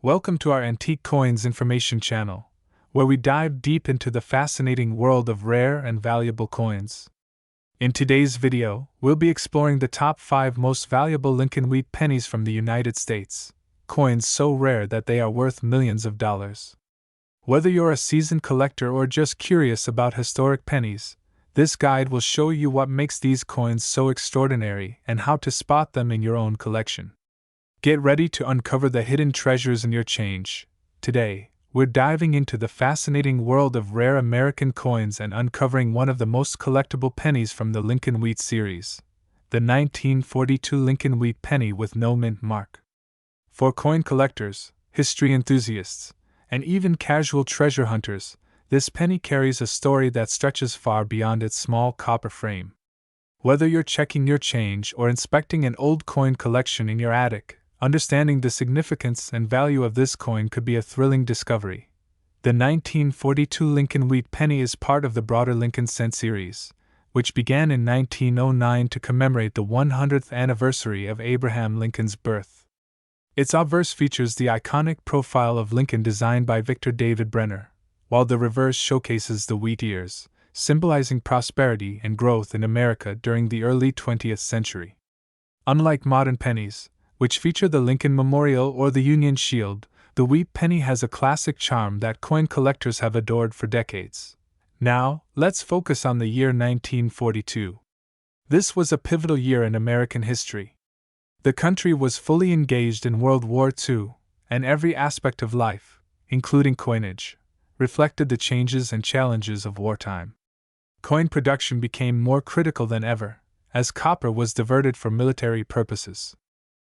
Welcome to our Antique Coins Information channel, where we dive deep into the fascinating world of rare and valuable coins. In today's video, we'll be exploring the top 5 most valuable Lincoln Wheat pennies from the United States, coins so rare that they are worth millions of dollars. Whether you're a seasoned collector or just curious about historic pennies, this guide will show you what makes these coins so extraordinary and how to spot them in your own collection. Get ready to uncover the hidden treasures in your change. Today, we're diving into the fascinating world of rare American coins and uncovering one of the most collectible pennies from the Lincoln Wheat series, the 1942 Lincoln Wheat penny with no mint mark. For coin collectors, history enthusiasts, and even casual treasure hunters, this penny carries a story that stretches far beyond its small copper frame. Whether you're checking your change or inspecting an old coin collection in your attic, understanding the significance and value of this coin could be a thrilling discovery. The 1942 Lincoln Wheat penny is part of the broader Lincoln Cent series, which began in 1909 to commemorate the 100th anniversary of Abraham Lincoln's birth. Its obverse features the iconic profile of Lincoln designed by Victor David Brenner, while the reverse showcases the wheat ears, symbolizing prosperity and growth in America during the early 20th century. Unlike modern pennies, which feature the Lincoln Memorial or the Union Shield, the wheat penny has a classic charm that coin collectors have adored for decades. Now, let's focus on the year 1942. This was a pivotal year in American history. The country was fully engaged in World War II, and every aspect of life, including coinage, reflected the changes and challenges of wartime. Coin production became more critical than ever, as copper was diverted for military purposes.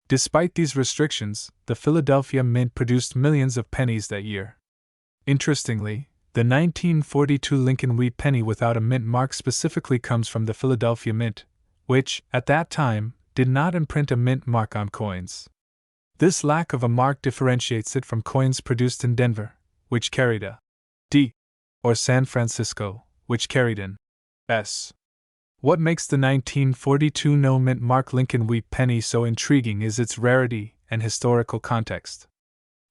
Despite these restrictions, the Philadelphia Mint produced millions of pennies that year. Interestingly, the 1942 Lincoln Wheat penny without a mint mark specifically comes from the Philadelphia Mint, which, at that time, did not imprint a mint mark on coins. This lack of a mark differentiates it from coins produced in Denver, which carried a D, or San Francisco, which carried an S. What makes the 1942 no mint mark Lincoln Wheat penny so intriguing is its rarity and historical context.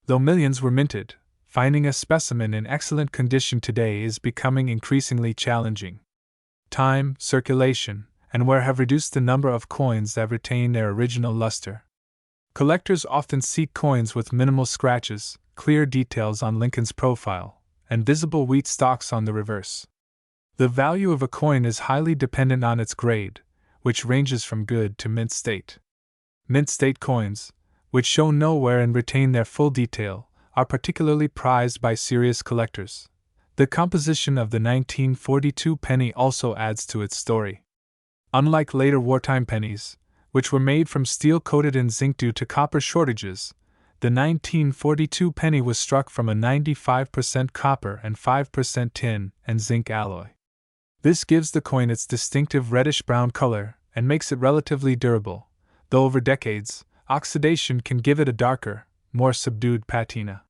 Though millions were minted, finding a specimen in excellent condition today is becoming increasingly challenging. Time, circulation, and wear have reduced the number of coins that retain their original luster. Collectors often seek coins with minimal scratches, clear details on Lincoln's profile, and visible wheat stalks on the reverse. The value of a coin is highly dependent on its grade, which ranges from good to mint state. Mint state coins, which show no wear and retain their full detail, are particularly prized by serious collectors. The composition of the 1942 penny also adds to its story. Unlike later wartime pennies, which were made from steel coated in zinc due to copper shortages, the 1942 penny was struck from a 95% copper and 5% tin and zinc alloy. This gives the coin its distinctive reddish-brown color and makes it relatively durable, though over decades, oxidation can give it a darker, more subdued patina.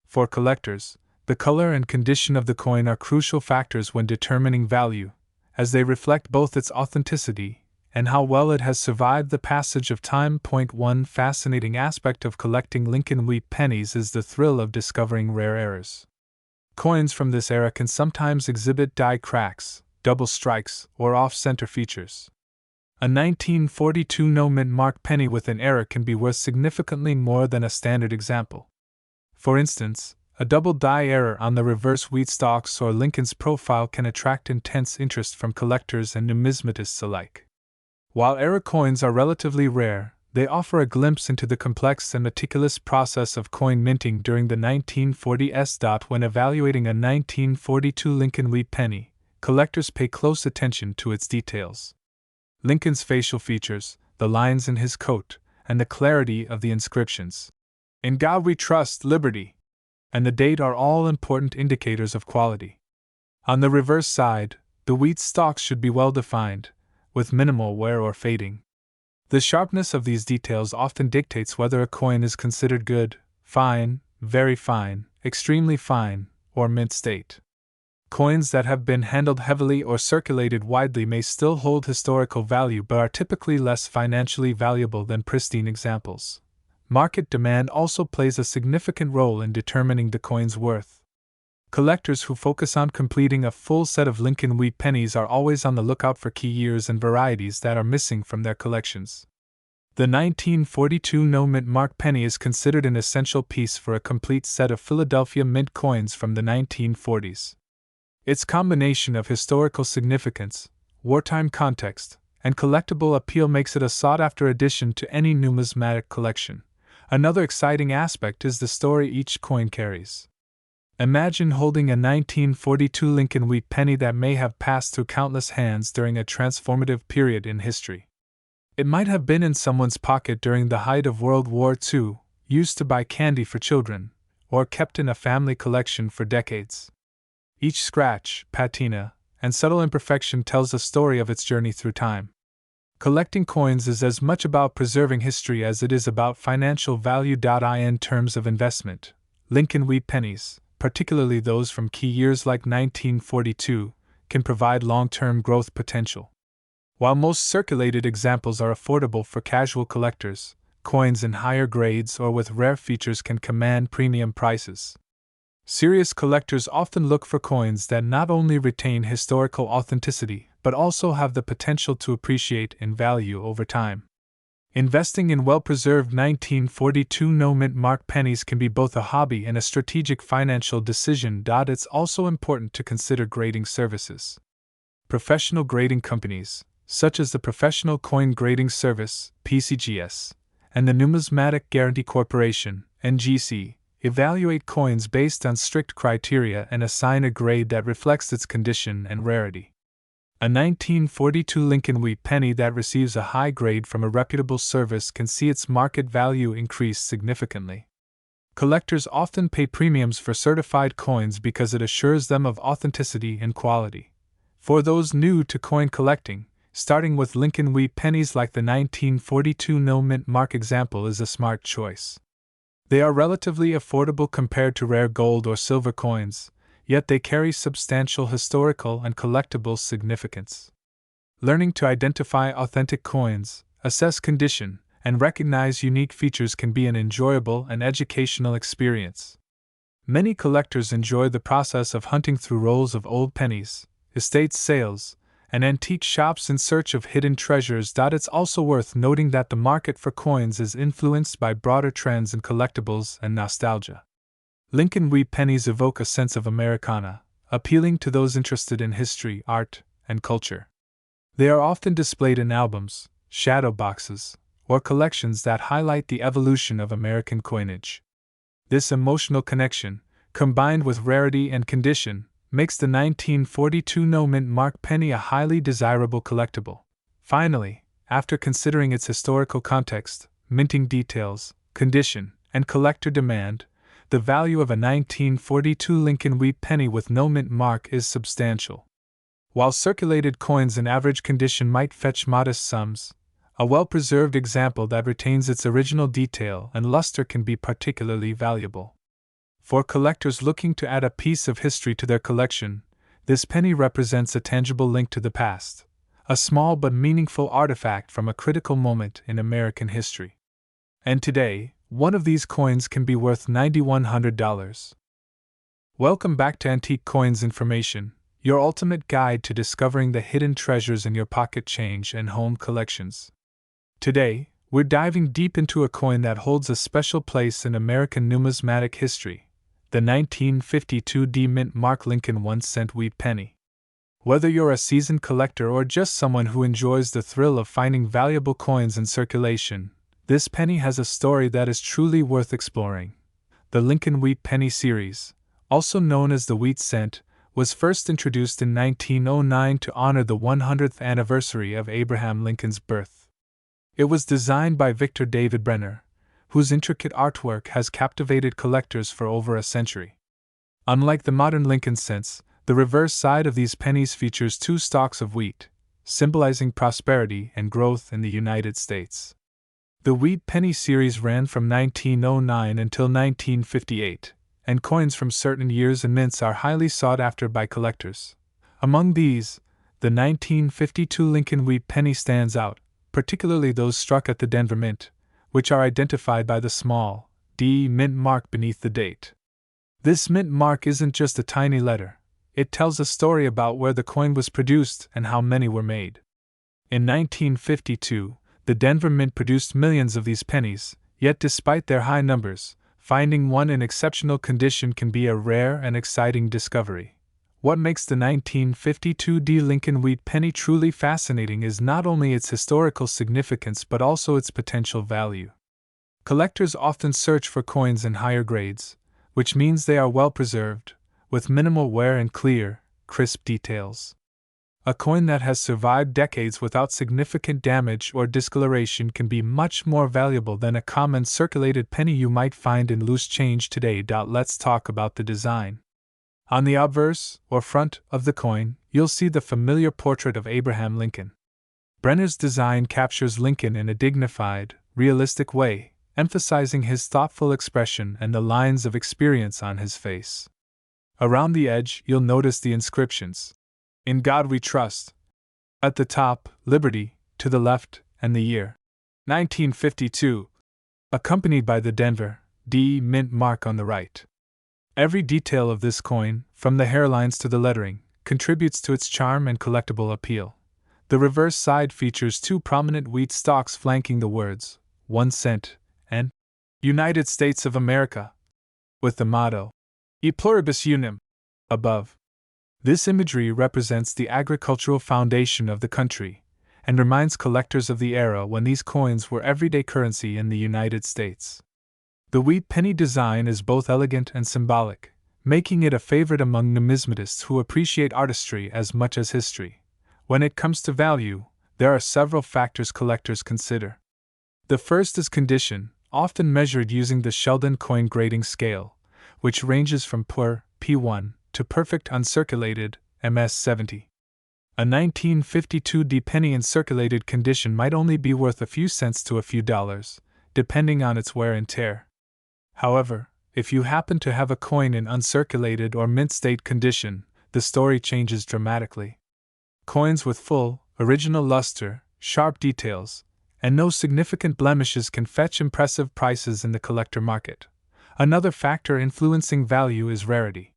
For collectors, the color and condition of the coin are crucial factors when determining value, as they reflect both its authenticity and how well it has survived the passage of time. One fascinating aspect of collecting Lincoln Wheat pennies is the thrill of discovering rare errors. Coins from this era can sometimes exhibit die cracks, double strikes, or off-center features. A 1942 no mint mark penny with an error can be worth significantly more than a standard example. For instance, a double die error on the reverse wheat stalks or Lincoln's profile can attract intense interest from collectors and numismatists alike. While error coins are relatively rare, they offer a glimpse into the complex and meticulous process of coin minting during the 1940s. When evaluating a 1942 Lincoln Wheat penny, collectors pay close attention to its details. Lincoln's facial features, the lines in his coat, and the clarity of the inscriptions, "In God We Trust, Liberty," and the date are all important indicators of quality. On the reverse side, the wheat stalks should be well defined, with minimal wear or fading. The sharpness of these details often dictates whether a coin is considered good, fine, very fine, extremely fine, or mint state. Coins that have been handled heavily or circulated widely may still hold historical value but are typically less financially valuable than pristine examples. market demand also plays a significant role in determining the coin's worth. Collectors who focus on completing a full set of Lincoln Wheat pennies are always on the lookout for key years and varieties that are missing from their collections. The 1942 no-mint mark penny is considered an essential piece for a complete set of Philadelphia Mint coins from the 1940s. Its combination of historical significance, wartime context, and collectible appeal makes it a sought-after addition to any numismatic collection. Another exciting aspect is the story each coin carries. Imagine holding a 1942 Lincoln Wheat penny that may have passed through countless hands during a transformative period in history. It might have been in someone's pocket during the height of World War II, used to buy candy for children, or kept in a family collection for decades. Each scratch, patina, and subtle imperfection tells a story of its journey through time. Collecting coins is as much about preserving history as it is about financial value. In terms of investment, Lincoln Wheat pennies, particularly those from key years like 1942, can provide long-term growth potential. While most circulated examples are affordable for casual collectors, coins in higher grades or with rare features can command premium prices. Serious collectors often look for coins that not only retain historical authenticity but also have the potential to appreciate in value over time. Investing in well-preserved 1942 no-mint mark pennies can be both a hobby and a strategic financial decision. It's also important to consider grading services. Professional grading companies, such as the Professional Coin Grading Service (PCGS) and the Numismatic Guarantee Corporation (NGC), evaluate coins based on strict criteria and assign a grade that reflects its condition and rarity. A 1942 Lincoln Wheat penny that receives a high grade from a reputable service can see its market value increase significantly. Collectors often pay premiums for certified coins because it assures them of authenticity and quality. For those new to coin collecting, starting with Lincoln Wheat pennies like the 1942 no-mint mark example is a smart choice. They are relatively affordable compared to rare gold or silver coins, yet they carry substantial historical and collectible significance. Learning to identify authentic coins, assess condition, and recognize unique features can be an enjoyable and educational experience. Many collectors enjoy the process of hunting through rolls of old pennies, estate sales, and antique shops in search of hidden treasures. It's also worth noting that the market for coins is influenced by broader trends in collectibles and nostalgia. Lincoln Wheat pennies evoke a sense of Americana, appealing to those interested in history, art, and culture. They are often displayed in albums, shadow boxes, or collections that highlight the evolution of American coinage. This emotional connection, combined with rarity and condition, makes the 1942 no-mint mark penny a highly desirable collectible. Finally, after considering its historical context, minting details, condition, and collector demand, the value of a 1942 Lincoln Wheat penny with no mint mark is substantial. While circulated coins in average condition might fetch modest sums, a well-preserved example that retains its original detail and luster can be particularly valuable. For collectors looking to add a piece of history to their collection, this penny represents a tangible link to the past, a small but meaningful artifact from a critical moment in American history. And today, one of these coins can be worth $9,100. Welcome back to Antique Coins Information, your ultimate guide to discovering the hidden treasures in your pocket change and home collections. Today, we're diving deep into a coin that holds a special place in American numismatic history, the 1952 D-Mint Mark Lincoln 1-cent wheat penny. Whether you're a seasoned collector or just someone who enjoys the thrill of finding valuable coins in circulation, this penny has a story that is truly worth exploring. The Lincoln Wheat Penny series, also known as the Wheat Cent, was first introduced in 1909 to honor the 100th anniversary of Abraham Lincoln's birth. It was designed by Victor David Brenner, whose intricate artwork has captivated collectors for over a century. Unlike the modern Lincoln cents, the reverse side of these pennies features two stalks of wheat, symbolizing prosperity and growth in the United States. The Wheat Penny series ran from 1909 until 1958, and coins from certain years and mints are highly sought after by collectors. Among these, the 1952 Lincoln Wheat Penny stands out, particularly those struck at the Denver Mint, which are identified by the small D mint mark beneath the date. This mint mark isn't just a tiny letter, it tells a story about where the coin was produced and how many were made. In 1952, the Denver Mint produced millions of these pennies, yet despite their high numbers, finding one in exceptional condition can be a rare and exciting discovery. What makes the 1952 D Lincoln Wheat penny truly fascinating is not only its historical significance but also its potential value. Collectors often search for coins in higher grades, which means they are well preserved, with minimal wear and clear, crisp details. A coin that has survived decades without significant damage or discoloration can be much more valuable than a common circulated penny you might find in loose change today. Let's talk about the design. On the obverse, or front, of the coin, you'll see the familiar portrait of Abraham Lincoln. Brenner's design captures Lincoln in a dignified, realistic way, emphasizing his thoughtful expression and the lines of experience on his face. Around the edge, you'll notice the inscriptions. "In God We Trust." At the top, "Liberty," to the left, and the year 1952, accompanied by the Denver D mint mark on the right. Every detail of this coin, from the hairlines to the lettering, contributes to its charm and collectible appeal. The reverse side features two prominent wheat stalks flanking the words, 1 cent, and United States of America, with the motto, E pluribus unum, above. This imagery represents the agricultural foundation of the country, and reminds collectors of the era when these coins were everyday currency in the United States. The wheat penny design is both elegant and symbolic, making it a favorite among numismatists who appreciate artistry as much as history. When it comes to value, there are several factors collectors consider. The first is condition, often measured using the Sheldon coin grading scale, which ranges from poor, P1, to perfect uncirculated, MS70. A 1952 D penny in circulated condition might only be worth a few cents to a few dollars, depending on its wear and tear. However, if you happen to have a coin in uncirculated or mint state condition, the story changes dramatically. Coins with full, original luster, sharp details, and no significant blemishes can fetch impressive prices in the collector market. Another factor influencing value is rarity.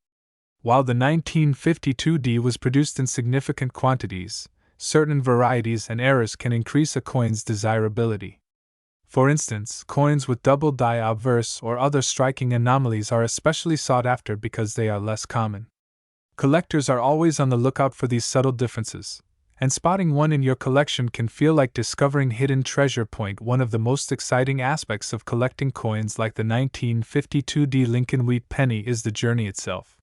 While the 1952 D was produced in significant quantities, certain varieties and errors can increase a coin's desirability. For instance, coins with double die obverse or other striking anomalies are especially sought after because they are less common. Collectors are always on the lookout for these subtle differences, and spotting one in your collection can feel like discovering hidden treasure. One of the most exciting aspects of collecting coins like the 1952 D Lincoln Wheat penny is the journey itself.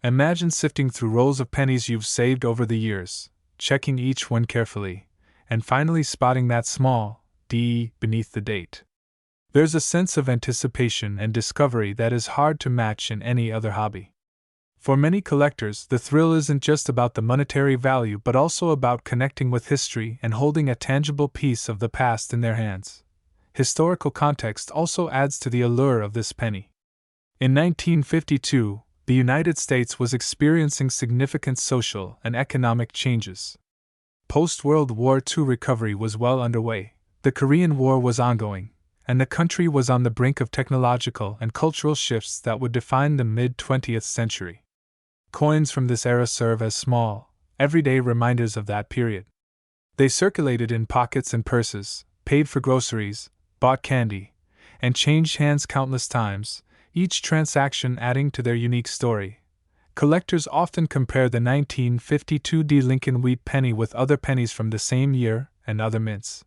Imagine sifting through rolls of pennies you've saved over the years, checking each one carefully, and finally spotting that small D beneath the date. There's a sense of anticipation and discovery that is hard to match in any other hobby. For many collectors, the thrill isn't just about the monetary value but also about connecting with history and holding a tangible piece of the past in their hands. Historical context also adds to the allure of this penny. In 1952, the United States was experiencing significant social and economic changes. Post-World War II recovery was well underway, the Korean War was ongoing, and the country was on the brink of technological and cultural shifts that would define the mid-20th century. Coins from this era serve as small, everyday reminders of that period. They circulated in pockets and purses, paid for groceries, bought candy, and changed hands countless times, each transaction adding to their unique story. Collectors often compare the 1952 D Lincoln Wheat penny with other pennies from the same year and other mints.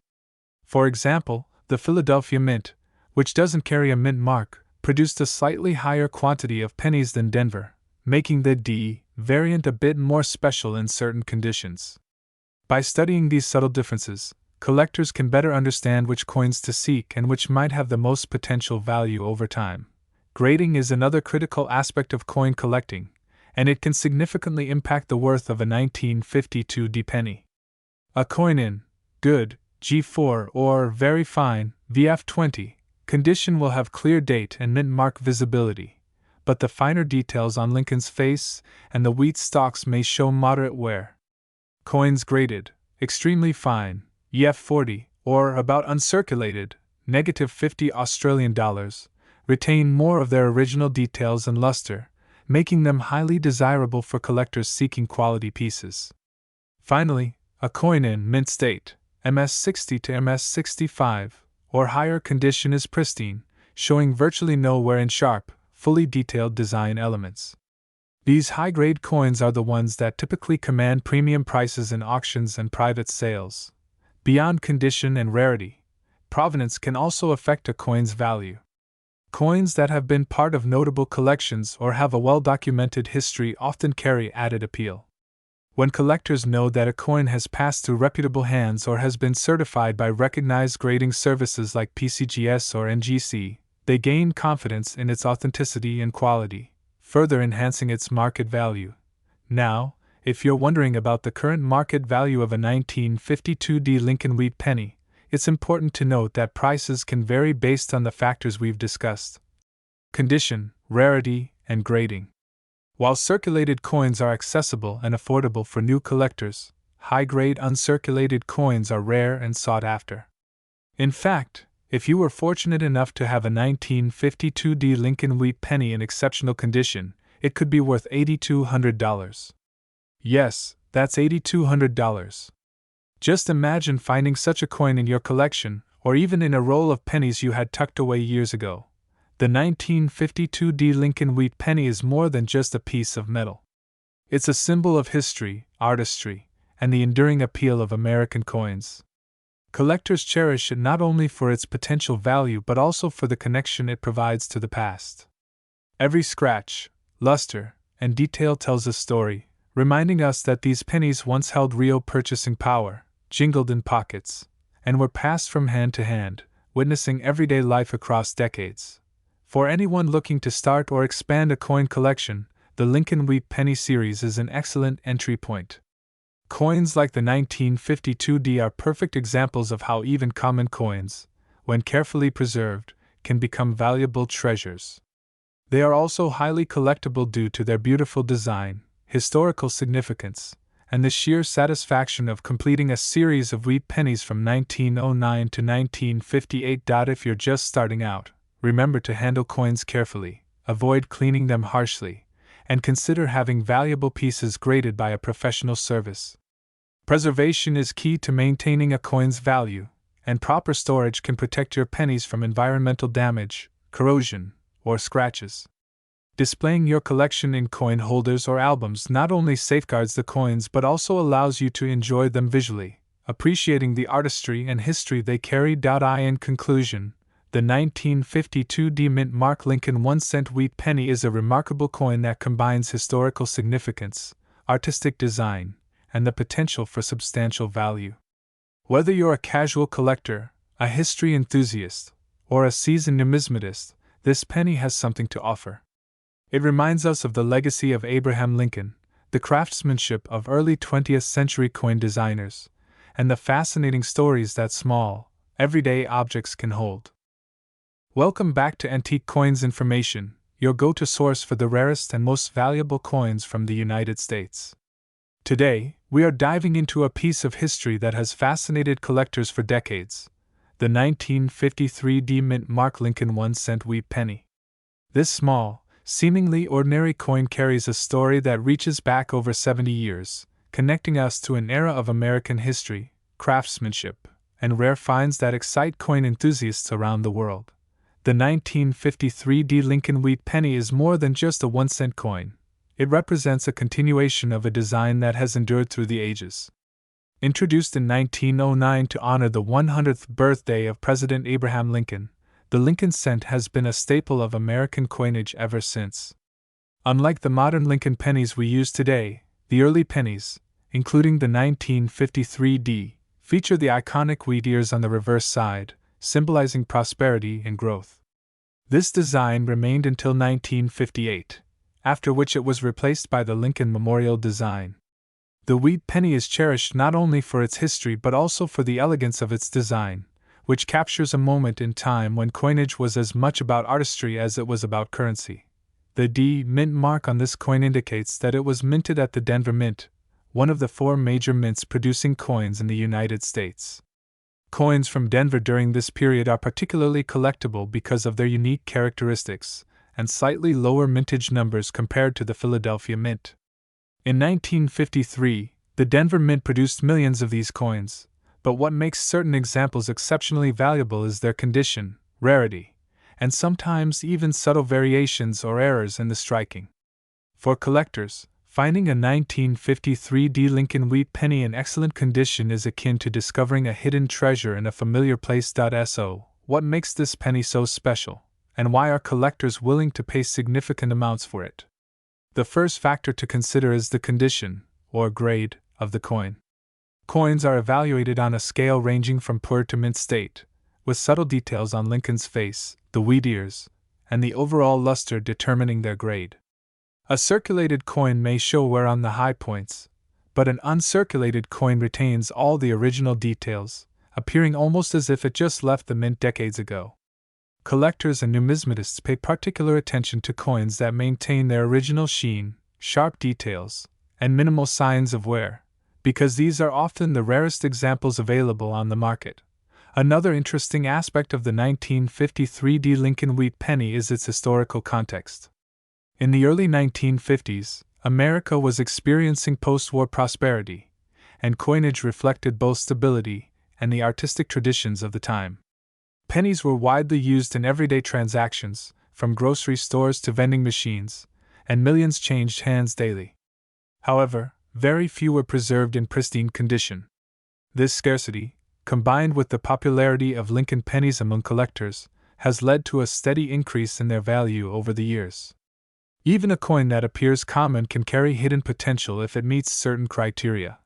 For example, the Philadelphia Mint, which doesn't carry a mint mark, produced a slightly higher quantity of pennies than Denver, making the D variant a bit more special in certain conditions. By studying these subtle differences, collectors can better understand which coins to seek and which might have the most potential value over time. Grading is another critical aspect of coin collecting, and it can significantly impact the worth of a 1952 D penny. A coin in good G4 or very fine VF20 condition will have clear date and mint mark visibility, but the finer details on Lincoln's face and the wheat stalks may show moderate wear. Coins graded extremely fine EF40 or about uncirculated -50 Australian dollars, retain more of their original details and luster, making them highly desirable for collectors seeking quality pieces. Finally, a coin in mint state, MS60 to MS65, or higher condition is pristine, showing virtually no wear and sharp, fully detailed design elements. These high-grade coins are the ones that typically command premium prices in auctions and private sales. Beyond condition and rarity, provenance can also affect a coin's value. Coins that have been part of notable collections or have a well-documented history often carry added appeal. When collectors know that a coin has passed through reputable hands or has been certified by recognized grading services like PCGS or NGC, they gain confidence in its authenticity and quality, further enhancing its market value. Now, if you're wondering about the current market value of a 1952 Lincoln Wheat penny, it's important to note that prices can vary based on the factors we've discussed: condition, rarity, and grading. While circulated coins are accessible and affordable for new collectors, high-grade uncirculated coins are rare and sought after. In fact, if you were fortunate enough to have a 1952 Lincoln Wheat penny in exceptional condition, it could be worth $8,200. Yes, that's $8,200. Just imagine finding such a coin in your collection, or even in a roll of pennies you had tucked away years ago. The 1952 Lincoln Wheat penny is more than just a piece of metal. It's a symbol of history, artistry, and the enduring appeal of American coins. Collectors cherish it not only for its potential value but also for the connection it provides to the past. Every scratch, luster, and detail tells a story, reminding us that these pennies once held real purchasing power, jingled in pockets, and were passed from hand to hand, witnessing everyday life across decades. For anyone looking to start or expand a coin collection, the Lincoln Wheat penny series is an excellent entry point. Coins like the 1952 are perfect examples of how even common coins, when carefully preserved, can become valuable treasures. They are also highly collectible due to their beautiful design, historical significance, and the sheer satisfaction of completing a series of wheat pennies from 1909 to 1958. If you're just starting out, remember to handle coins carefully, avoid cleaning them harshly, and consider having valuable pieces graded by a professional service. Preservation is key to maintaining a coin's value, and proper storage can protect your pennies from environmental damage, corrosion, or scratches. Displaying your collection in coin holders or albums not only safeguards the coins but also allows you to enjoy them visually, appreciating the artistry and history they carry. In conclusion, the 1952 Mint Mark Lincoln 1-cent wheat penny is a remarkable coin that combines historical significance, artistic design, and the potential for substantial value. Whether you're a casual collector, a history enthusiast, or a seasoned numismatist, this penny has something to offer. It reminds us of the legacy of Abraham Lincoln, the craftsmanship of early 20th century coin designers, and the fascinating stories that small, everyday objects can hold. Welcome back to Antique Coins Information, your go-to source for the rarest and most valuable coins from the United States. Today, we are diving into a piece of history that has fascinated collectors for decades: the 1953 Mint Mark Lincoln 1-cent wheat penny. This small, seemingly ordinary coin carries a story that reaches back over 70 years, connecting us to an era of American history, craftsmanship, and rare finds that excite coin enthusiasts around the world. The 1953 Lincoln Wheat penny is more than just a 1-cent coin. It represents a continuation of a design that has endured through the ages. Introduced in 1909 to honor the 100th birthday of President Abraham Lincoln, the Lincoln cent has been a staple of American coinage ever since. Unlike the modern Lincoln pennies we use today, the early pennies, including the 1953 feature the iconic wheat ears on the reverse side, symbolizing prosperity and growth. This design remained until 1958, after which it was replaced by the Lincoln Memorial design. The wheat penny is cherished not only for its history but also for the elegance of its design, which captures a moment in time when coinage was as much about artistry as it was about currency. The D Mint mark on this coin indicates that it was minted at the Denver Mint, one of the 4 major mints producing coins in the United States. Coins from Denver during this period are particularly collectible because of their unique characteristics and slightly lower mintage numbers compared to the Philadelphia Mint. In 1953, the Denver Mint produced millions of these coins, but what makes certain examples exceptionally valuable is their condition, rarity, and sometimes even subtle variations or errors in the striking. For collectors, finding a 1953 D. Lincoln Wheat penny in excellent condition is akin to discovering a hidden treasure in a familiar place. So, what makes this penny so special, and why are collectors willing to pay significant amounts for it? The first factor to consider is the condition, or grade, of the coin. Coins are evaluated on a scale ranging from poor to mint state, with subtle details on Lincoln's face, the wheat ears, and the overall luster determining their grade. A circulated coin may show wear on the high points, but an uncirculated coin retains all the original details, appearing almost as if it just left the mint decades ago. Collectors and numismatists pay particular attention to coins that maintain their original sheen, sharp details, and minimal signs of wear, because these are often the rarest examples available on the market. Another interesting aspect of the 1953 D. Lincoln Wheat penny is its historical context. In the early 1950s, America was experiencing post-war prosperity, and coinage reflected both stability and the artistic traditions of the time. Pennies were widely used in everyday transactions, from grocery stores to vending machines, and millions changed hands daily. However, very few were preserved in pristine condition. This scarcity, combined with the popularity of Lincoln pennies among collectors, has led to a steady increase in their value over the years. Even a coin that appears common can carry hidden potential if it meets certain criteria.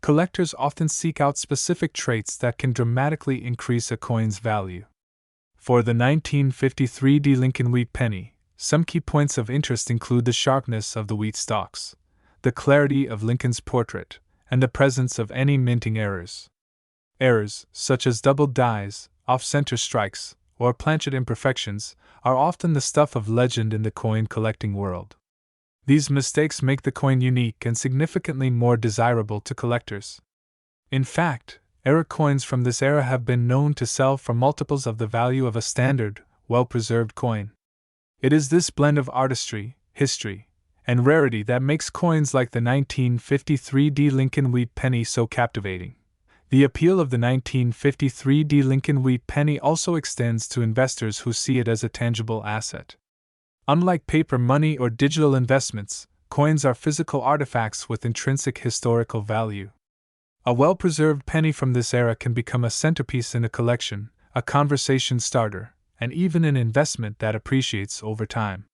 Collectors often seek out specific traits that can dramatically increase a coin's value. For the 1953 D. Lincoln Wheat penny, some key points of interest include the sharpness of the wheat stalks, the clarity of Lincoln's portrait, and the presence of any minting errors. Errors, such as doubled dies, off-center strikes, or planchet imperfections, are often the stuff of legend in the coin collecting world. These mistakes make the coin unique and significantly more desirable to collectors. In fact, error coins from this era have been known to sell for multiples of the value of a standard, well-preserved coin. It is this blend of artistry, history, and rarity that makes coins like the 1953 D. Lincoln Wheat penny so captivating. The appeal of the 1953 D. Lincoln Wheat penny also extends to investors who see it as a tangible asset. Unlike paper money or digital investments, coins are physical artifacts with intrinsic historical value. A well-preserved penny from this era can become a centerpiece in a collection, a conversation starter, and even an investment that appreciates over time.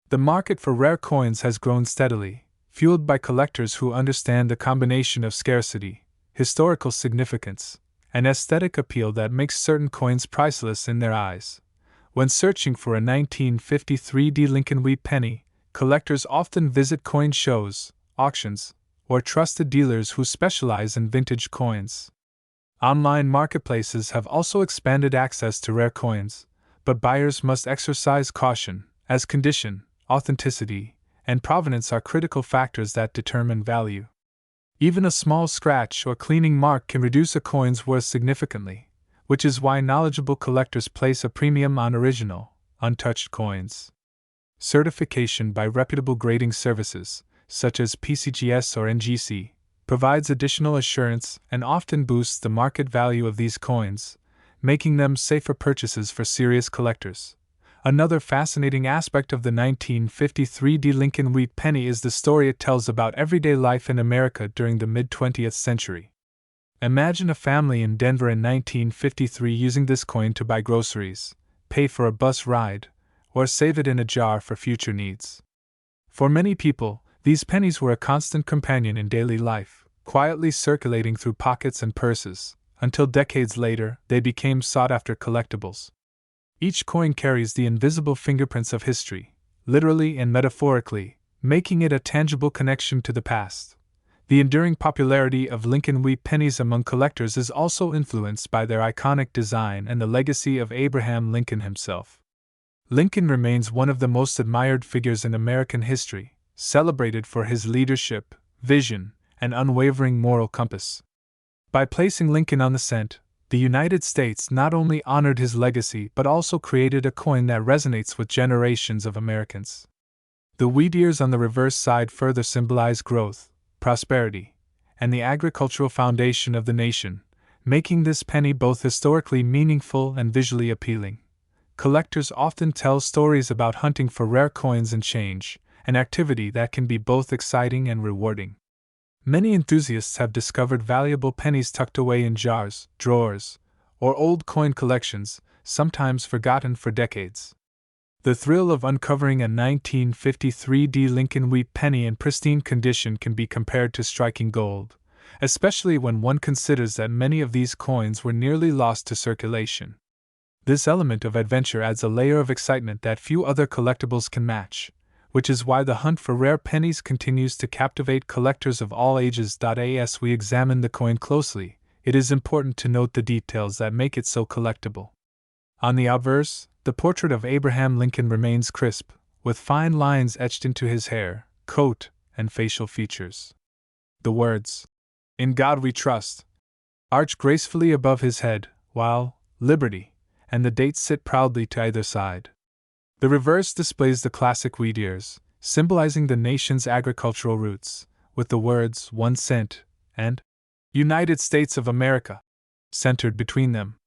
The market for rare coins has grown steadily, fueled by collectors who understand the combination of scarcity, historical significance, and aesthetic appeal that makes certain coins priceless in their eyes. When searching for a 1953 D. Lincoln Wheat penny, collectors often visit coin shows, auctions, or trusted dealers who specialize in vintage coins. Online marketplaces have also expanded access to rare coins, but buyers must exercise caution, as condition, authenticity, and provenance are critical factors that determine value. Even a small scratch or cleaning mark can reduce a coin's worth significantly, which is why knowledgeable collectors place a premium on original, untouched coins. Certification by reputable grading services, such as PCGS or NGC, provides additional assurance and often boosts the market value of these coins, making them safer purchases for serious collectors. Another fascinating aspect of the 1953 D. Lincoln Wheat penny is the story it tells about everyday life in America during the mid-20th century. Imagine a family in Denver in 1953 using this coin to buy groceries, pay for a bus ride, or save it in a jar for future needs. For many people, these pennies were a constant companion in daily life, quietly circulating through pockets and purses, until decades later they became sought-after collectibles. Each coin carries the invisible fingerprints of history, literally and metaphorically, making it a tangible connection to the past. The enduring popularity of Lincoln Wheat pennies among collectors is also influenced by their iconic design and the legacy of Abraham Lincoln himself. Lincoln remains one of the most admired figures in American history, celebrated for his leadership, vision, and unwavering moral compass. By placing Lincoln on the cent, The United States not only honored his legacy but also created a coin that resonates with generations of Americans. The wheat ears on the reverse side further symbolize growth, prosperity, and the agricultural foundation of the nation, making this penny both historically meaningful and visually appealing. Collectors often tell stories about hunting for rare coins and change, an activity that can be both exciting and rewarding. Many enthusiasts have discovered valuable pennies tucked away in jars, drawers, or old coin collections, sometimes forgotten for decades. The thrill of uncovering a 1953 D. Lincoln wheat penny in pristine condition can be compared to striking gold, especially when one considers that many of these coins were nearly lost to circulation. This element of adventure adds a layer of excitement that few other collectibles can match, which is why the hunt for rare pennies continues to captivate collectors of all ages. As we examine the coin closely, it is important to note the details that make it so collectible. On the obverse, the portrait of Abraham Lincoln remains crisp, with fine lines etched into his hair, coat, and facial features. The words, "In God We Trust," arch gracefully above his head, while "Liberty" and the date sit proudly to either side. The reverse displays the classic wheat ears, symbolizing the nation's agricultural roots, with the words 1 cent and United States of America centered between them.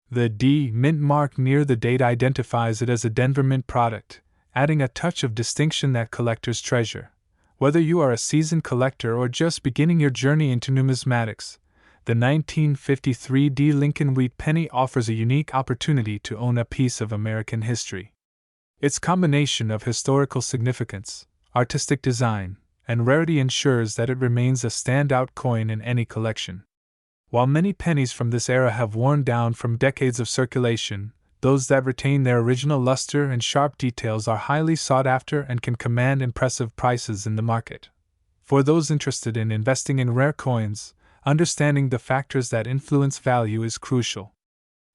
The D mint mark near the date identifies it as a Denver Mint product, adding a touch of distinction that collectors treasure. Whether you are a seasoned collector or just beginning your journey into numismatics, the 1953 D. Lincoln wheat penny offers a unique opportunity to own a piece of American history. Its combination of historical significance, artistic design, and rarity ensures that it remains a standout coin in any collection. While many pennies from this era have worn down from decades of circulation, those that retain their original luster and sharp details are highly sought after and can command impressive prices in the market. For those interested in investing in rare coins, understanding the factors that influence value is crucial.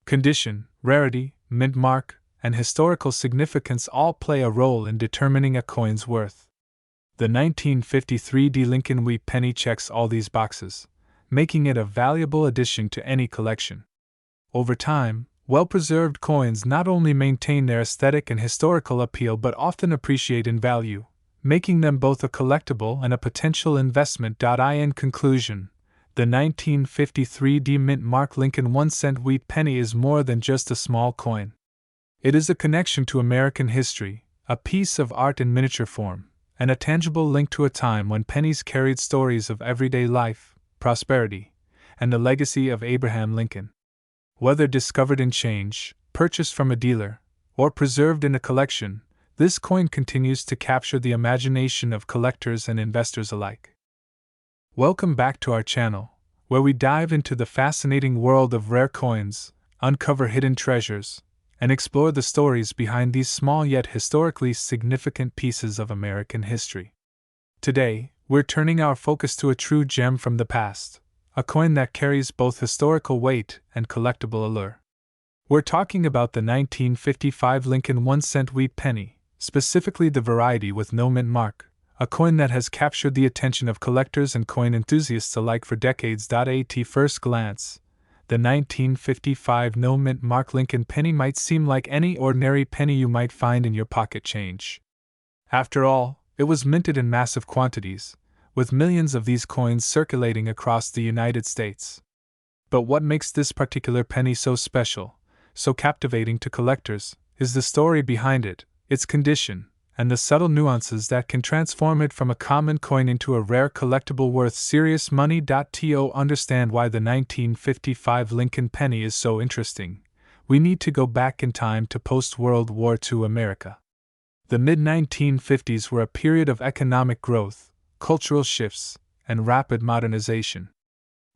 Condition, rarity, mint mark, and historical significance all play a role in determining a coin's worth. The 1953 D. Lincoln wheat penny checks all these boxes, making it a valuable addition to any collection. Over time, well-preserved coins not only maintain their aesthetic and historical appeal but often appreciate in value, making them both a collectible and a potential investment. In conclusion, the 1953 D. Mint Mark Lincoln 1 cent wheat penny is more than just a small coin. It is a connection to American history, a piece of art in miniature form, and a tangible link to a time when pennies carried stories of everyday life, prosperity, and the legacy of Abraham Lincoln. Whether discovered in change, purchased from a dealer, or preserved in a collection, this coin continues to capture the imagination of collectors and investors alike. Welcome back to our channel, where we dive into the fascinating world of rare coins, uncover hidden treasures, and explore the stories behind these small yet historically significant pieces of American history. Today, we're turning our focus to a true gem from the past, a coin that carries both historical weight and collectible allure. We're talking about the 1955 Lincoln 1 cent wheat penny, specifically the variety with no mint mark, a coin that has captured the attention of collectors and coin enthusiasts alike for decades. At first glance, the 1955 no mint mark Lincoln penny might seem like any ordinary penny you might find in your pocket change. After all, it was minted in massive quantities, with millions of these coins circulating across the United States. But what makes this particular penny so special, so captivating to collectors, is the story behind it, its condition, and the subtle nuances that can transform it from a common coin into a rare collectible worth serious money. To understand why the 1955 Lincoln penny is so interesting, we need to go back in time to post-World War II America. The mid-1950s were a period of economic growth, cultural shifts, and rapid modernization.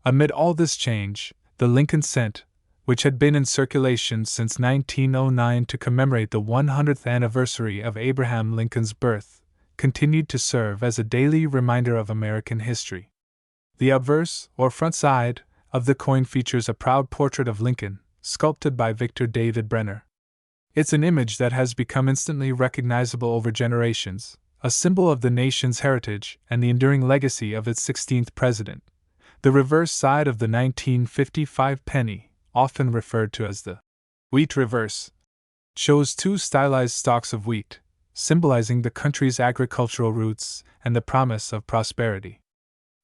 Amid all this change, the Lincoln cent, which had been in circulation since 1909 to commemorate the 100th anniversary of Abraham Lincoln's birth, continued to serve as a daily reminder of American history. The obverse, or front side, of the coin features a proud portrait of Lincoln, sculpted by Victor David Brenner. It's an image that has become instantly recognizable over generations, a symbol of the nation's heritage and the enduring legacy of its 16th president. The reverse side of the 1955 penny, often referred to as the wheat reverse, shows two stylized stalks of wheat, symbolizing the country's agricultural roots and the promise of prosperity.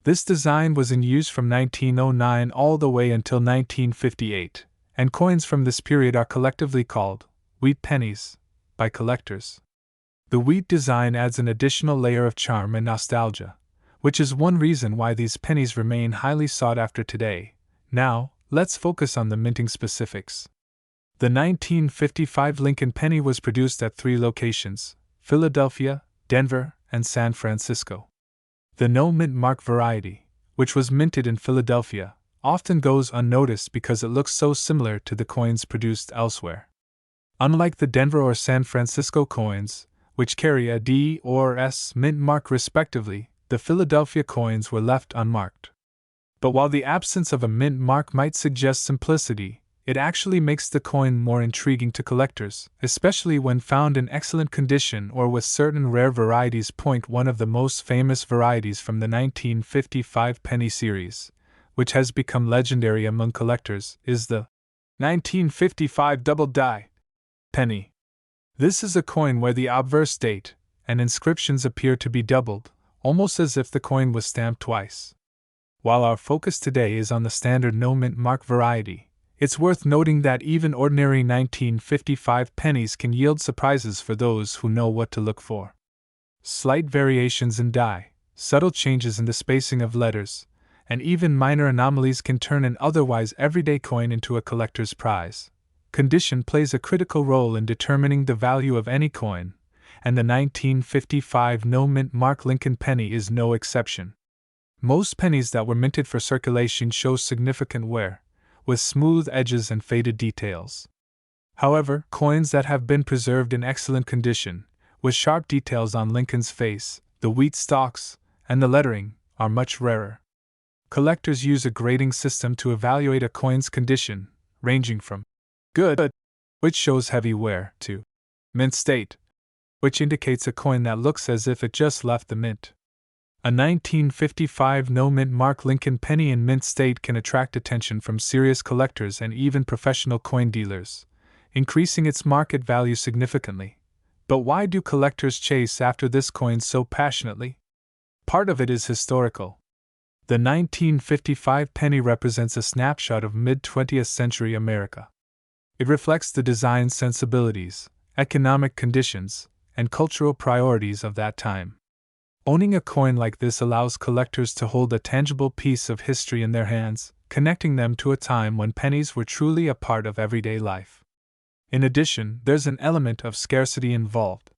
This design was in use from 1909 all the way until 1958, and coins from this period are collectively called wheat pennies by collectors. The wheat design adds an additional layer of charm and nostalgia, which is one reason why these pennies remain highly sought after today. Now, let's focus on the minting specifics. The 1955 Lincoln penny was produced at 3 locations: Philadelphia, Denver, and San Francisco. The no-mint mark variety, which was minted in Philadelphia, often goes unnoticed because it looks so similar to the coins produced elsewhere. Unlike the Denver or San Francisco coins, which carry a D or S mint mark respectively, the Philadelphia coins were left unmarked. But while the absence of a mint mark might suggest simplicity, it actually makes the coin more intriguing to collectors, especially when found in excellent condition or with certain rare varieties. One of the most famous varieties from the 1955 penny series, which has become legendary among collectors, is the 1955 double die penny. This is a coin where the obverse date and inscriptions appear to be doubled, almost as if the coin was stamped twice. While our focus today is on the standard no-mint mark variety, it's worth noting that even ordinary 1955 pennies can yield surprises for those who know what to look for. Slight variations in die, subtle changes in the spacing of letters, and even minor anomalies can turn an otherwise everyday coin into a collector's prize. Condition plays a critical role in determining the value of any coin, and the 1955 no-mint mark Lincoln penny is no exception. Most pennies that were minted for circulation show significant wear, with smooth edges and faded details. However, coins that have been preserved in excellent condition, with sharp details on Lincoln's face, the wheat stalks, and the lettering, are much rarer. Collectors use a grading system to evaluate a coin's condition, ranging from good, which shows heavy wear, to mint state, which indicates a coin that looks as if it just left the mint. A 1955 no-mint mark Lincoln penny in mint state can attract attention from serious collectors and even professional coin dealers, increasing its market value significantly. But why do collectors chase after this coin so passionately? Part of it is historical. The 1955 penny represents a snapshot of mid-20th century America. It reflects the design sensibilities, economic conditions, and cultural priorities of that time. Owning a coin like this allows collectors to hold a tangible piece of history in their hands, connecting them to a time when pennies were truly a part of everyday life. In addition, there's an element of scarcity involved.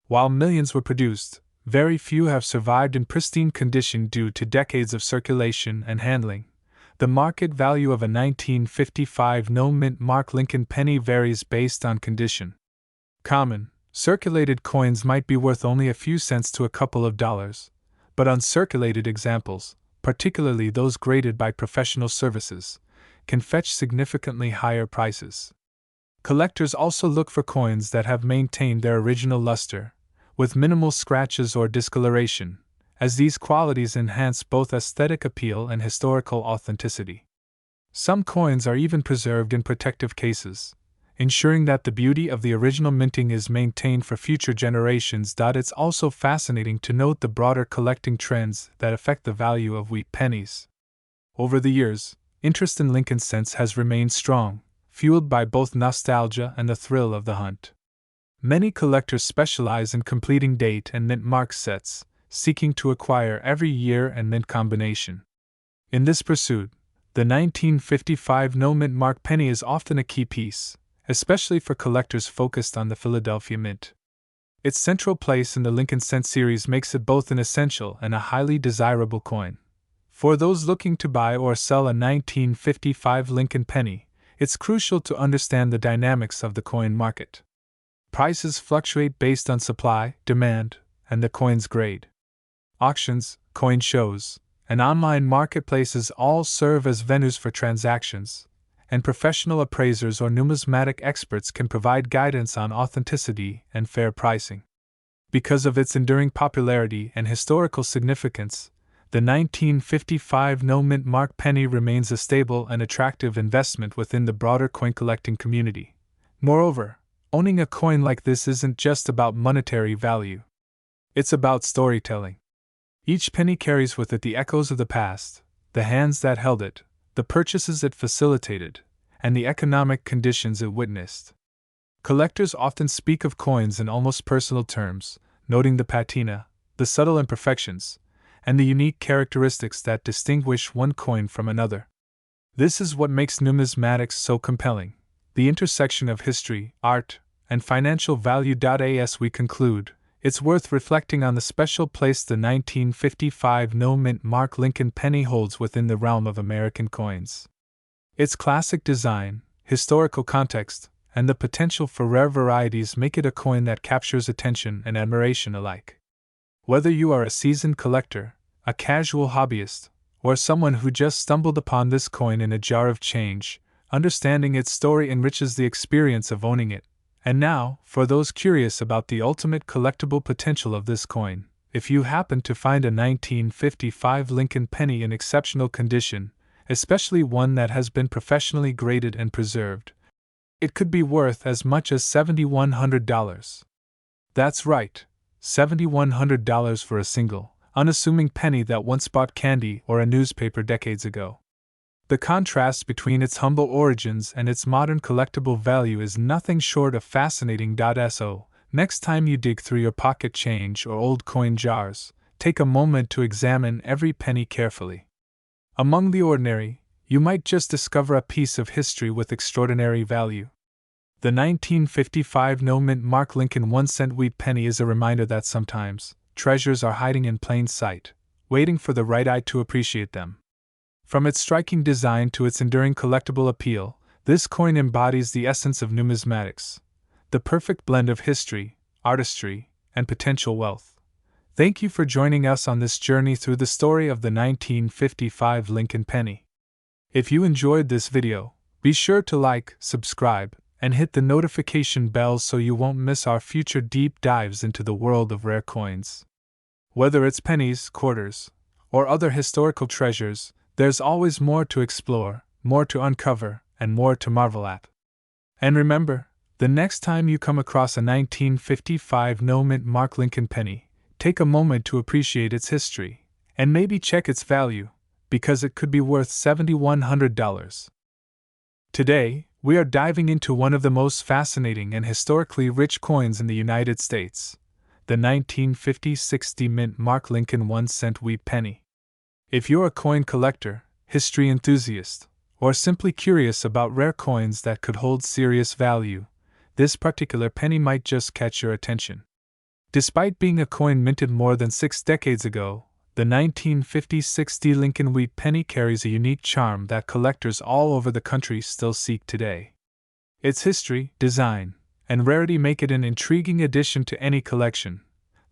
While millions were produced, very few have survived in pristine condition due to decades of circulation and handling. The market value of a 1955 no-mint mark Lincoln penny varies based on condition. Common, circulated coins might be worth only a few cents to a couple of dollars, but uncirculated examples, particularly those graded by professional services, can fetch significantly higher prices. Collectors also look for coins that have maintained their original luster, with minimal scratches or discoloration, as these qualities enhance both aesthetic appeal and historical authenticity. Some coins are even preserved in protective cases, ensuring that the beauty of the original minting is maintained for future generations. It's also fascinating to note the broader collecting trends that affect the value of wheat pennies. Over the years, interest in Lincoln cents has remained strong, fueled by both nostalgia and the thrill of the hunt. Many collectors specialize in completing date and mint mark sets, seeking to acquire every year and mint combination. In this pursuit, the 1955 no-mint mark penny is often a key piece, especially for collectors focused on the Philadelphia Mint. Its central place in the Lincoln cent series makes it both an essential and a highly desirable coin. For those looking to buy or sell a 1955 Lincoln penny, it's crucial to understand the dynamics of the coin market. Prices fluctuate based on supply, demand, and the coin's grade. Auctions, coin shows, and online marketplaces all serve as venues for transactions, and professional appraisers or numismatic experts can provide guidance on authenticity and fair pricing. Because of its enduring popularity and historical significance, the 1955 no-mint mark penny remains a stable and attractive investment within the broader coin collecting community. Moreover, owning a coin like this isn't just about monetary value. It's about storytelling. Each penny carries with it the echoes of the past, the hands that held it, the purchases it facilitated, and the economic conditions it witnessed. Collectors often speak of coins in almost personal terms, noting the patina, the subtle imperfections, and the unique characteristics that distinguish one coin from another. This is what makes numismatics so compelling, the intersection of history, art, and financial value. As we conclude, it's worth reflecting on the special place the 1955 no-mint mark Lincoln penny holds within the realm of American coins. Its classic design, historical context, and the potential for rare varieties make it a coin that captures attention and admiration alike. Whether you are a seasoned collector, a casual hobbyist, or someone who just stumbled upon this coin in a jar of change, understanding its story enriches the experience of owning it. And now, for those curious about the ultimate collectible potential of this coin, if you happen to find a 1955 Lincoln penny in exceptional condition, especially one that has been professionally graded and preserved, it could be worth as much as $7,100. That's right, $7,100 for a single, unassuming penny that once bought candy or a newspaper decades ago. The contrast between its humble origins and its modern collectible value is nothing short of fascinating. So, next time you dig through your pocket change or old coin jars, take a moment to examine every penny carefully. Among the ordinary, you might just discover a piece of history with extraordinary value. The 1955 no-mint mark Lincoln 1-cent wheat penny is a reminder that sometimes, treasures are hiding in plain sight, waiting for the right eye to appreciate them. From its striking design to its enduring collectible appeal, this coin embodies the essence of numismatics, the perfect blend of history, artistry, and potential wealth. Thank you for joining us on this journey through the story of the 1955 Lincoln penny. If you enjoyed this video, be sure to like, subscribe, and hit the notification bell so you won't miss our future deep dives into the world of rare coins. Whether it's pennies, quarters, or other historical treasures, there's always more to explore, more to uncover, and more to marvel at. And remember, the next time you come across a 1955 no-mint mark Lincoln penny, take a moment to appreciate its history, and maybe check its value, because it could be worth $7,100. Today, we are diving into one of the most fascinating and historically rich coins in the United States, the 1950-60 mint mark Lincoln 1-cent wheat penny. If you're a coin collector, history enthusiast, or simply curious about rare coins that could hold serious value, this particular penny might just catch your attention. Despite being a coin minted more than 6 decades ago, the 1950-60 Lincoln wheat penny carries a unique charm that collectors all over the country still seek today. Its history, design, and rarity make it an intriguing addition to any collection.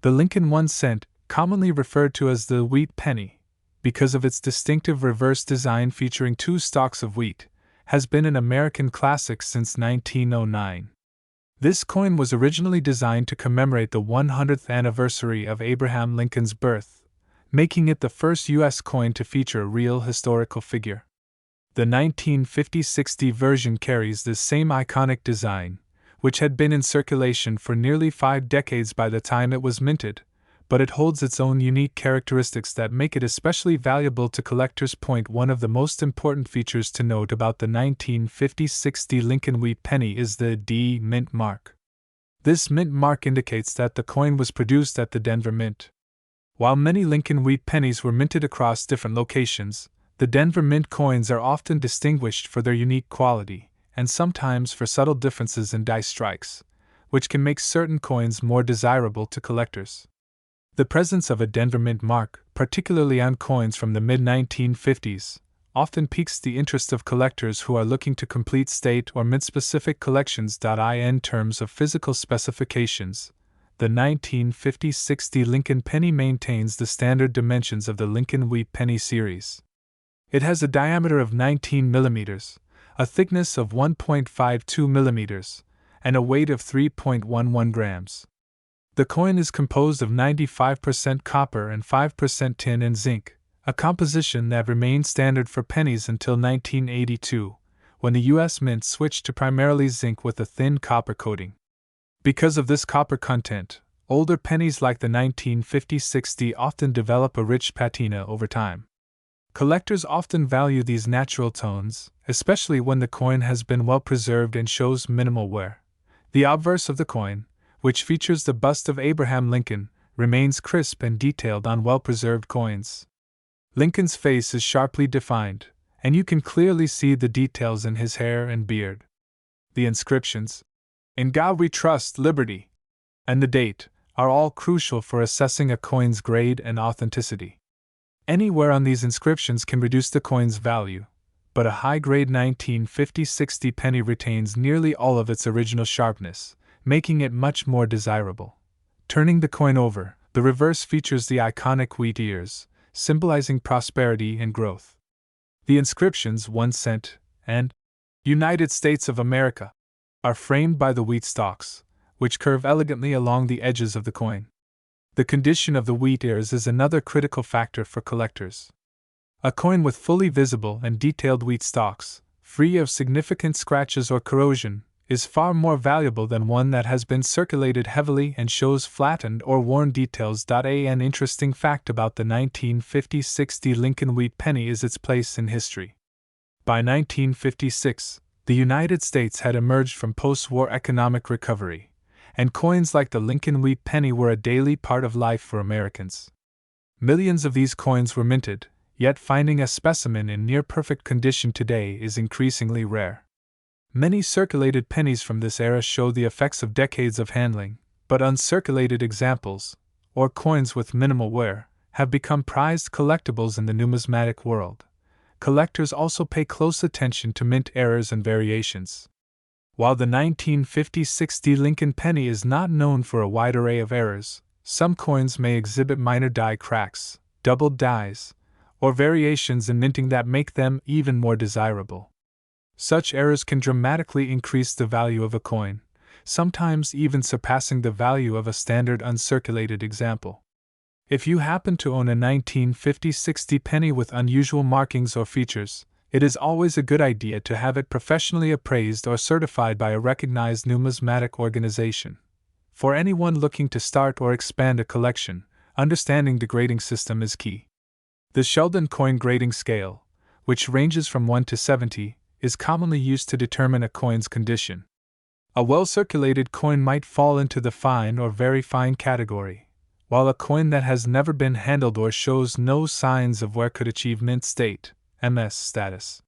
The Lincoln 1-cent, commonly referred to as the wheat penny, because of its distinctive reverse design featuring 2 stalks of wheat, has been an American classic since 1909. This coin was originally designed to commemorate the 100th anniversary of Abraham Lincoln's birth, making it the first U.S. coin to feature a real historical figure. The 1950-60 version carries this same iconic design, which had been in circulation for nearly 5 decades by the time it was minted, but it holds its own unique characteristics that make it especially valuable to collectors. One of the most important features to note about the 1950-60 Lincoln wheat penny is the D mint mark. This mint mark indicates that the coin was produced at the Denver Mint. While many Lincoln wheat pennies were minted across different locations, the Denver Mint coins are often distinguished for their unique quality, and sometimes for subtle differences in die strikes, which can make certain coins more desirable to collectors. The presence of a Denver Mint mark, particularly on coins from the mid-1950s, often piques the interest of collectors who are looking to complete state or mint-specific collections. In terms of physical specifications, the 1950-60 Lincoln penny maintains the standard dimensions of the Lincoln wheat penny series. It has a diameter of 19 mm, a thickness of 1.52 mm, and a weight of 3.11 grams. The coin is composed of 95% copper and 5% tin and zinc, a composition that remained standard for pennies until 1982, when the U.S. Mint switched to primarily zinc with a thin copper coating. Because of this copper content, older pennies like the 1950-60 often develop a rich patina over time. Collectors often value these natural tones, especially when the coin has been well preserved and shows minimal wear. The obverse of the coin, which features the bust of Abraham Lincoln, remains crisp and detailed on well-preserved coins. Lincoln's face is sharply defined, and you can clearly see the details in his hair and beard. The inscriptions, "In God We Trust, Liberty," and the date, are all crucial for assessing a coin's grade and authenticity. Any wear on these inscriptions can reduce the coin's value, but a high-grade 1950-60 penny retains nearly all of its original sharpness, making it much more desirable. Turning the coin over, the reverse features the iconic wheat ears, symbolizing prosperity and growth. The inscriptions 1 cent and United States of America are framed by the wheat stalks, which curve elegantly along the edges of the coin. The condition of the wheat ears is another critical factor for collectors. A coin with fully visible and detailed wheat stalks, free of significant scratches or corrosion, is far more valuable than one that has been circulated heavily and shows flattened or worn details. An interesting fact about the 1950-60 Lincoln wheat penny is its place in history. By 1956, the United States had emerged from post-war economic recovery, and coins like the Lincoln wheat penny were a daily part of life for Americans. Millions of these coins were minted, yet finding a specimen in near-perfect condition today is increasingly rare. Many circulated pennies from this era show the effects of decades of handling, but uncirculated examples, or coins with minimal wear, have become prized collectibles in the numismatic world. Collectors also pay close attention to mint errors and variations. While the 1950-60 Lincoln penny is not known for a wide array of errors, some coins may exhibit minor die cracks, doubled dies, or variations in minting that make them even more desirable. Such errors can dramatically increase the value of a coin, sometimes even surpassing the value of a standard uncirculated example. If you happen to own a 1950-60 penny with unusual markings or features, it is always a good idea to have it professionally appraised or certified by a recognized numismatic organization. For anyone looking to start or expand a collection, understanding the grading system is key. The Sheldon coin grading scale, which ranges from 1 to 70, is commonly used to determine a coin's condition. A well-circulated coin might fall into the fine or very fine category, while a coin that has never been handled or shows no signs of wear could achieve mint state, MS status.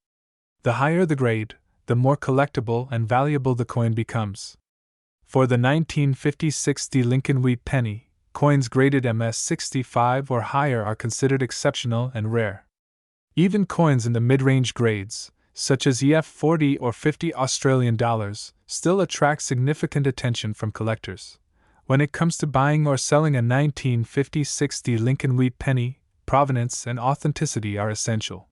The higher the grade, the more collectible and valuable the coin becomes. For the 1950-60 Lincoln wheat penny, coins graded MS 65 or higher are considered exceptional and rare. Even coins in the mid-range grades, such as EF 40 or 50 Australian dollars, still attract significant attention from collectors. When it comes to buying or selling a 1950-60 Lincoln wheat penny, provenance and authenticity are essential.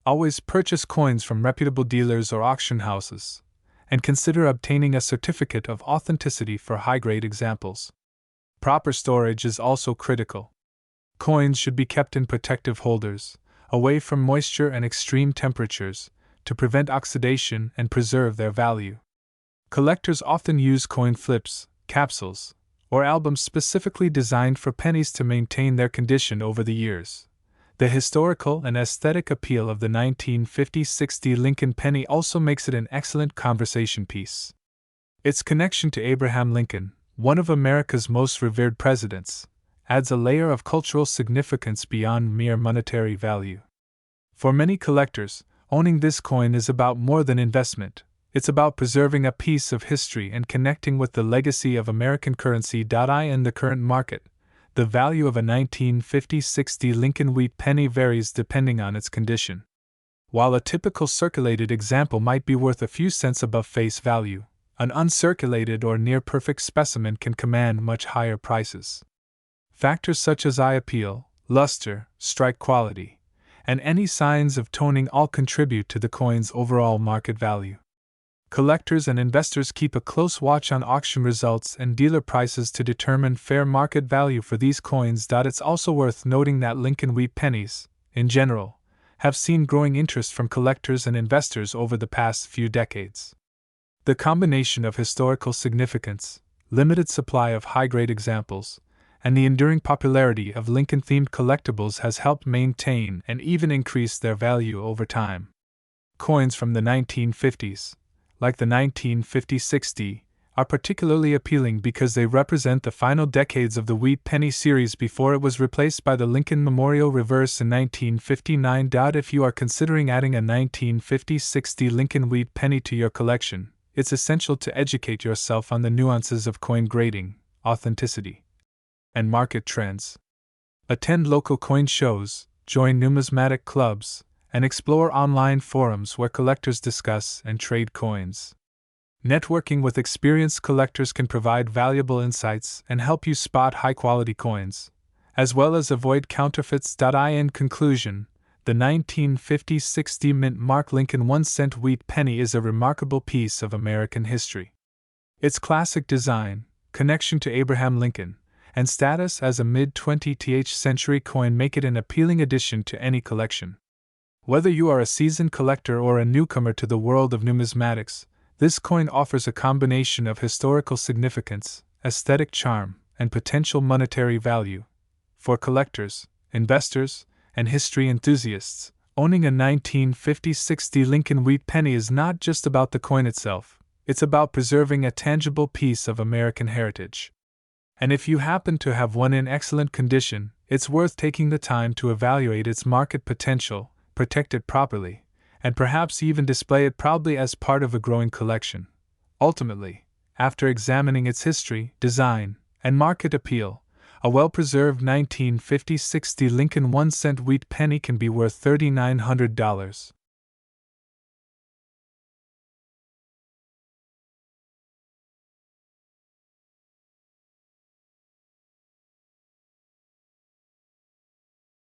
Always purchase coins from reputable dealers or auction houses, and consider obtaining a certificate of authenticity for high-grade examples. Proper storage is also critical. Coins should be kept in protective holders, away from moisture and extreme temperatures, to prevent oxidation and preserve their value. Collectors often use coin flips, capsules, or albums specifically designed for pennies to maintain their condition over the years. The historical and aesthetic appeal of the 1950-60 Lincoln penny also makes it an excellent conversation piece. Its connection to Abraham Lincoln, one of America's most revered presidents, adds a layer of cultural significance beyond mere monetary value. For many collectors, owning this coin is about more than investment. It's about preserving a piece of history and connecting with the legacy of American currency. In the current market, the value of a 1950-60 Lincoln wheat penny varies depending on its condition. While a typical circulated example might be worth a few cents above face value, an uncirculated or near-perfect specimen can command much higher prices. Factors such as eye appeal, luster, strike quality, and any signs of toning all contribute to the coin's overall market value. Collectors and investors keep a close watch on auction results and dealer prices to determine fair market value for these coins. It's also worth noting that Lincoln wheat pennies, in general, have seen growing interest from collectors and investors over the past few decades. The combination of historical significance, limited supply of high-grade examples, and the enduring popularity of Lincoln-themed collectibles has helped maintain and even increase their value over time. Coins from the 1950s, like the 1950-60, are particularly appealing because they represent the final decades of the Wheat Penny series before it was replaced by the Lincoln Memorial Reverse in 1959. If you are considering adding a 1950-60 Lincoln Wheat Penny to your collection, it's essential to educate yourself on the nuances of coin grading, authenticity, and market trends. Attend local coin shows, join numismatic clubs, and explore online forums where collectors discuss and trade coins. Networking with experienced collectors can provide valuable insights and help you spot high-quality coins, as well as avoid counterfeits. In conclusion, the 1950-60 mint mark Lincoln 1-cent wheat penny is a remarkable piece of American history. Its classic design, connection to Abraham Lincoln, and status as a mid-20th century coin make it an appealing addition to any collection. Whether you are a seasoned collector or a newcomer to the world of numismatics, this coin offers a combination of historical significance, aesthetic charm, and potential monetary value. For collectors, investors, and history enthusiasts, owning a 1950-60 Lincoln Wheat Penny is not just about the coin itself, it's about preserving a tangible piece of American heritage. And if you happen to have one in excellent condition, it's worth taking the time to evaluate its market potential, protect it properly, and perhaps even display it proudly as part of a growing collection. Ultimately, after examining its history, design, and market appeal, a well-preserved 1950-60 Lincoln 1-cent wheat penny can be worth $3,900.